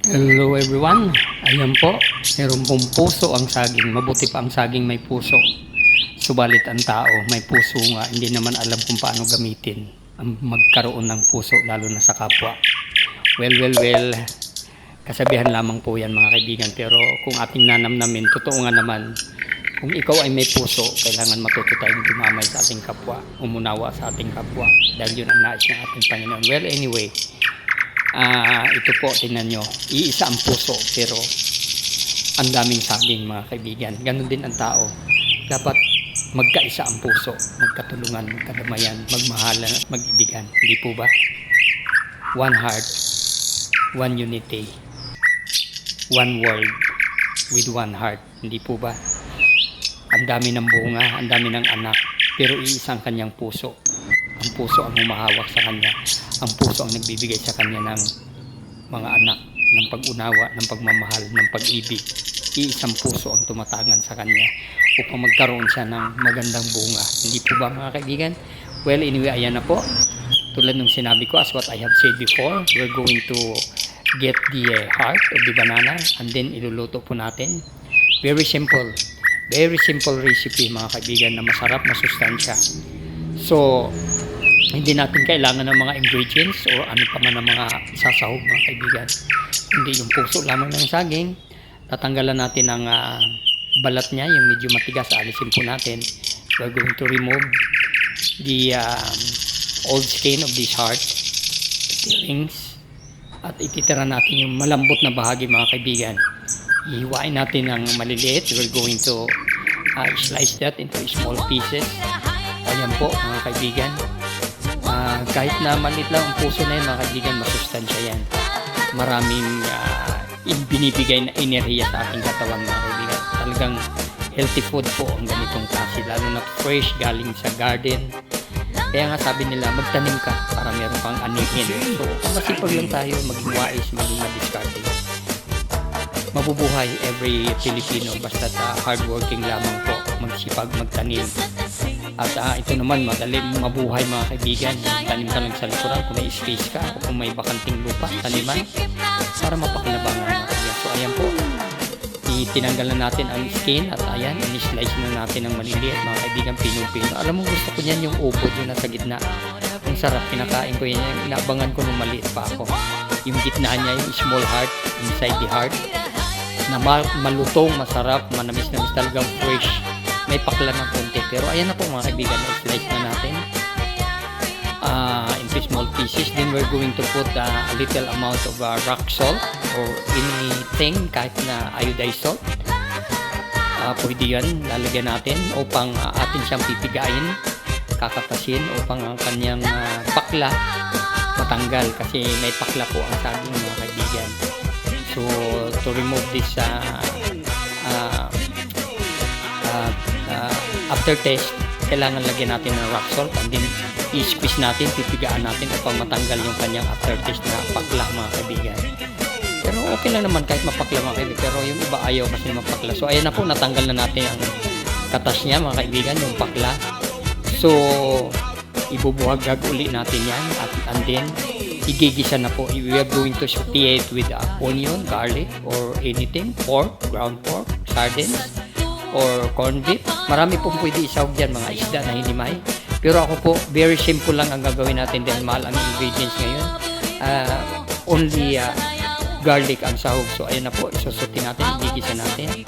Hello everyone, ayan po, meron pong puso ang saging, mabuti pa ang saging may puso. Subalit ang tao may puso nga, hindi naman alam kung paano gamitin ang magkaroon ng puso lalo na sa kapwa. Well, kasabihan lamang po yan mga kaibigan, pero kung ating nanamnamin, totoo nga naman, kung ikaw ay may puso, kailangan matuto tayong dumamay sa ating kapwa, umunawa sa ating kapwa, dahil yun ang nais ng ating Panginoon. Well anyway, ito po, tingnan nyo, iisa ang puso pero ang daming saging mga kaibigan. Ganon din ang tao, dapat magkaisa ang puso, magkatulungan, magkadamayan, magmahalan at mag-ibigan, hindi po ba? One heart, one unity, one world with one heart, hindi po ba? Ang dami ng bunga, ang dami ng anak, pero iisang kanyang puso. Ang puso ang humahawak sa kanya, ang puso ang nagbibigay sa kanya ng mga anak, ng pag-unawa, ng pagmamahal, ng pag-ibig. Iisang puso ang tumatangan sa kanya upang magkaroon siya ng magandang bunga. Hindi po ba mga kaibigan? Well anyway, ayan na po. Tulad ng sinabi ko, as what I have said before, we're going to get the heart of the banana and then iluluto po natin. Very simple recipe mga kaibigan na masarap, masustansya. So, hindi natin kailangan ng mga ingredients o ano pa man ang mga isasahog mga kaibigan. Hindi yung puso lamang ng saging. Tatanggalan natin ang balat niya, yung medyo matigas, alisin po natin. We're going to remove the old skin of this heart, fillings, at ititira natin yung malambot na bahagi mga kaibigan. Ihiwain natin ng maliliit. We're going to slice that into small pieces. Ayan po mga kaibigan. Kahit na maliit lang ang puso na yun mga kaibigan, masustansya yan. Maraming binibigay na enerhiya sa ating katawan mga kaibigan. Talagang healthy food po ang ganitong klase, lalo na fresh galing sa garden. Kaya nga sabi nila, magtanim ka para meron kang anihin. So masipag lang tayo, maging wais, maging madiskarte. Mabubuhay every Filipino basta hardworking lamang po, magsipag, magtanim. At ito naman, madali mabuhay mga kaibigan. Tanim ka lang sa likuran kung may space ka o kung may bakanting lupa, taniman para mapakinabangan mga kaibigan. So ayan po, itinanggalan natin ang skin at ayan, in-slice na natin ng maliliit mga kaibigan, pinong-pino. Alam mo, gusto ko niyan yung upo doon nasa gitna. Ang sarap, pinakain ko yan, inaabangan ko nung maliit pa ako. Yung gitna niya, yung small heart, inside the heart, na malutong, masarap, manamis-namis, talagang fresh. May pakla ng konti, pero ayan na po mga kaibigan, slice na natin into small pieces. Then we're going to put a little amount of rock salt or anything, kahit na iodized salt. Pwede yan, lalagyan natin upang atin siyang pipigain, kakatasin upang ang kanyang pakla matanggal, kasi may pakla po ang saging mga kaibigan. So to remove this aftertaste, kailangan lagyan natin ng rock salt and then i-squeeze natin, pipigaan natin upang matanggal yung kanyang aftertaste na pakla mga kaibigan. Pero okay lang naman kahit mapakla mga kaibigan, pero yung iba ayaw kasi mapakla. So ayan na po, natanggal na natin ang katas niya mga kaibigan, yung pakla. So ibubuhag uli natin yan and then igigisa na po. We are going to saute it with onion, garlic, or anything, pork, ground pork, sardines, or corned beef. Marami pong pwede isahog dyan, mga isda na hinimay. Pero ako po, very simple lang ang gagawin natin dahil mahal ang ingredients ngayon. Only garlic ang sahog. So ayan na po, isusuti natin, igigisa natin.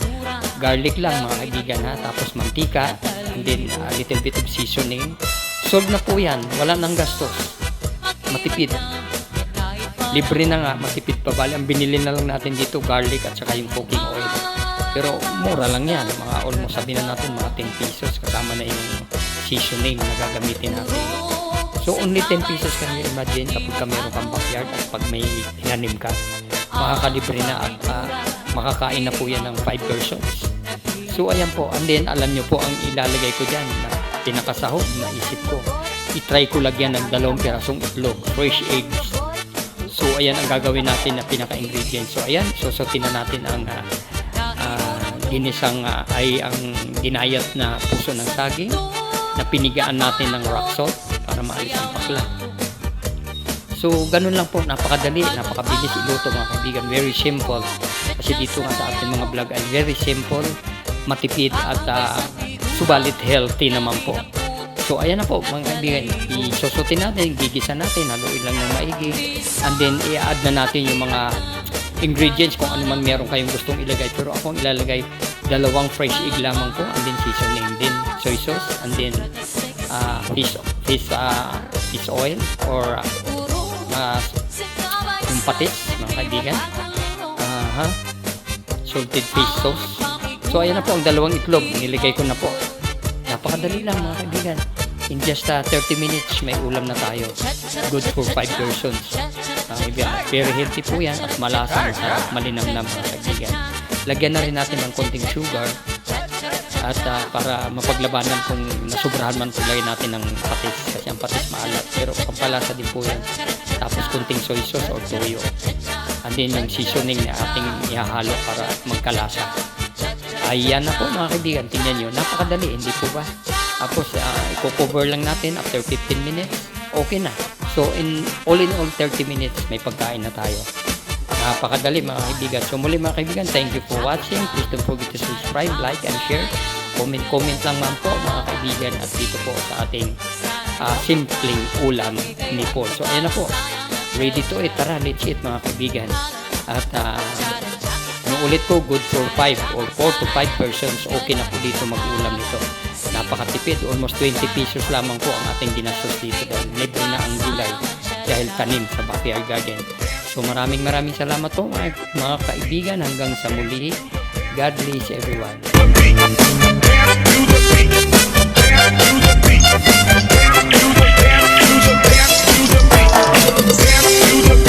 Garlic lang mga kaibigan ha, tapos mantika, and then a little bit of seasoning. Solve na po yan, wala nang gastos. Matipid. Libre na nga, matipid pa. Bali, ang binili na lang natin dito, garlic at saka yung cooking oil. Pero mura lang yan, mga almost sabi na natin mga 10 pesos kasama na yung seasoning na gagamitin natin. So only 10 pesos can you imagine kapag meron kang backyard at pag may tinanim ka, makakalibre na at makakain na po yan ng 5 persons. So ayan po, and then alam nyo po ang ilalagay ko dyan na pinakasahog na isip ko, itry ko lagyan ng 2 pirasong itlog, fresh eggs. So ayan ang gagawin natin na pinaka-ingredient. So ayan, susutin na natin ang ginisang ang ginayat na puso ng saging na pinigaan natin ng rock salt para maalis ang pakla. So, ganun lang po, napakadali, napakabilis iluto mga kaibigan, very simple. Kasi dito nga sa ating mga vlog ay very simple, matipid at subalit healthy naman po. So, ayan na po mga kaibigan, isusutin natin, gigisa natin, haluin lang ng maigi, and then i-add na natin yung mga ingredients kung ano man meron kayong gustong ilagay. Pero ako ilalagay 2 fresh egg lamang po, and then seasoning din, soy sauce, and then fish oil or yung patis mga kaibigan, salted fish sauce. So ayan na po ang 2 itlog, nilagay ko na po. Napakadali lang mga kaibigan, in just 30 minutes may ulam na tayo, good for 5 persons. Very healthy po yan at malasa, masarap, malinamnam mga kaibigan. Lagyan na rin natin ng konting sugar at para mapaglabanan kung nasubrahan man po, lagyan natin ng patis kasi ang patis maalat pero pampalasa din po yan. Tapos konting soy sauce or toyo, and then yung seasoning na ating ihahalo para magkalasa. Ayan na po mga kaibigan, tingnan nyo, napakadali, hindi po ba? Tapos i-cover lang natin after 15 minutes, okay na. So all in all 30 minutes may pagkain na tayo. Napakadali mga kaibigan. So muli mga kaibigan, thank you for watching. Please don't forget to subscribe, like, and share. Comment lang man po mga kaibigan, at dito po sa ating simpleng ulam ni Paul. So ayan na po, ready to eat. Tara, let's eat mga kaibigan. At ulit po, good for 5 or 4 to 5 persons, okay na po dito mag-ulam nito. Napakatipid, almost 20 pesos lamang po ang ating ginastos dito dahil libre na ang gulay dahil tanim sa backyard garden. So maraming salamat po mga kaibigan, hanggang sa muli. God bless everyone. To the